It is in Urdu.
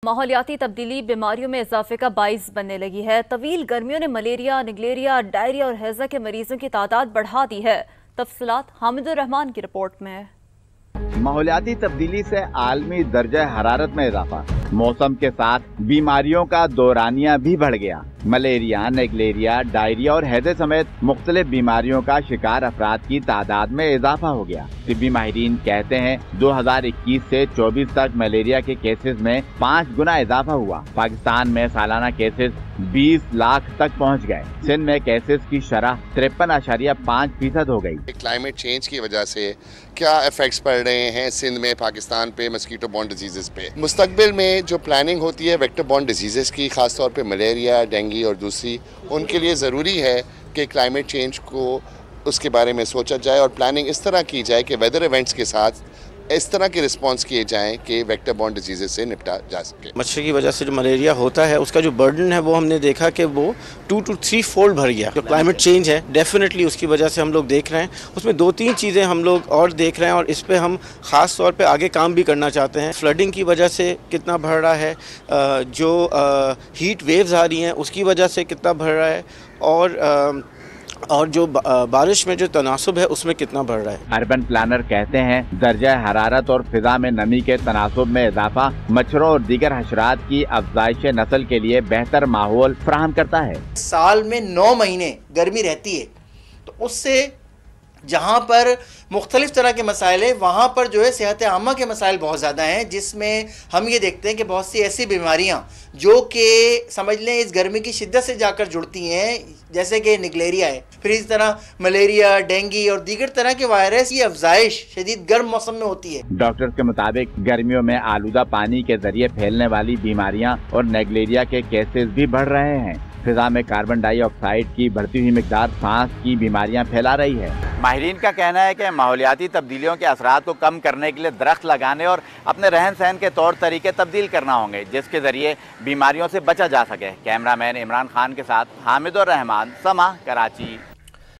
ماحولیاتی تبدیلی بیماریوں میں اضافے کا باعث بننے لگی ہے۔ طویل گرمیوں نے ملیریا، نگلیریا، ڈائریا اور ہیضہ کے مریضوں کی تعداد بڑھا دی ہے۔ تفصیلات حامد الرحمان کی رپورٹ میں۔ ماحولیاتی تبدیلی سے عالمی درجہ حرارت میں اضافہ، موسم کے ساتھ بیماریوں کا دورانیہ بھی بڑھ گیا۔ ملیریا، نیگلیریا، ڈائریا اور ہیضے سمیت مختلف بیماریوں کا شکار افراد کی تعداد میں اضافہ ہو گیا۔ طبی ماہرین کہتے ہیں 2021 سے 24 تک ملیریا کے کیسز میں 5 گنا اضافہ ہوا۔ پاکستان میں سالانہ کیسز 20 لاکھ تک پہنچ گئے۔ سندھ میں کیسز کی شرح 53.5% ہو گئی۔ کلائمیٹ چینج کی وجہ سے کیا ایفیکٹس پڑ رہے ہیں سندھ میں، پاکستان پہ، مسکیٹو بورن ڈیزیزز پہ؟ مستقبل میں جو پلاننگ ہوتی ہے ویکٹر بورن ڈیزیزز کی، خاص طور پہ ملیریا، ڈینگی اور دوسری، ان کے لیے ضروری ہے کہ کلائمیٹ چینج کو اس کے بارے میں سوچا جائے اور پلاننگ اس طرح کی جائے کہ ویدر ایونٹس کے ساتھ اس طرح کے رسپانس کیے جائیں کہ ویکٹر بورن ڈیزیزز سے نپٹا جا سکے۔ مچھر کی وجہ سے جو ملیریا ہوتا ہے اس کا جو برڈن ہے وہ ہم نے دیکھا کہ وہ 2 to 3 فولڈ بڑھ گیا۔ جو کلائمیٹ چینج ہے ڈیفینیٹلی اس کی وجہ سے ہم لوگ دیکھ رہے ہیں، اس میں 2-3 چیزیں ہم لوگ اور دیکھ رہے ہیں اور اس پہ ہم خاص طور پہ آگے کام بھی کرنا چاہتے ہیں۔ فلڈنگ کی وجہ سے کتنا بڑھ رہا ہے، جو ہیٹ ویوز آ رہی ہیں اس کی وجہ سے کتنا بڑھ رہا ہے، اور جو بارش میں جو تناسب ہے اس میں کتنا بڑھ رہا ہے۔ اربن پلانر کہتے ہیں درجہ حرارت اور فضا میں نمی کے تناسب میں اضافہ مچھروں اور دیگر حشرات کی افزائش نسل کے لیے بہتر ماحول فراہم کرتا ہے۔ سال میں 9 مہینے گرمی رہتی ہے، تو اس سے جہاں پر مختلف طرح کے مسائل ہیں وہاں پر جو ہے صحت عامہ کے مسائل بہت زیادہ ہیں، جس میں ہم یہ دیکھتے ہیں کہ بہت سی ایسی بیماریاں جو کہ سمجھ لیں اس گرمی کی شدت سے جا کر جڑتی ہیں، جیسے کہ نگلیریا ہے، پھر اس طرح ملیریا، ڈینگی اور دیگر طرح کے وائرس کی افزائش شدید گرم موسم میں ہوتی ہے۔ ڈاکٹرز کے مطابق گرمیوں میں آلودہ پانی کے ذریعے پھیلنے والی بیماریاں اور نیگلیریا کے کیسز بھی بڑھ رہے ہیں۔ فضا میں کاربن ڈائی آکسائیڈ کی بڑھتی ہوئی مقدار سانس کی بیماریاں پھیلا رہی ہے۔ ماہرین کا کہنا ہے کہ ماحولیاتی تبدیلیوں کے اثرات کو کم کرنے کے لیے درخت لگانے اور اپنے رہن سہن کے طور طریقے تبدیل کرنا ہوں گے، جس کے ذریعے بیماریوں سے بچا جا سکے۔ کیمرہ مین عمران خان کے ساتھ حامد الرحمان، سما، کراچی۔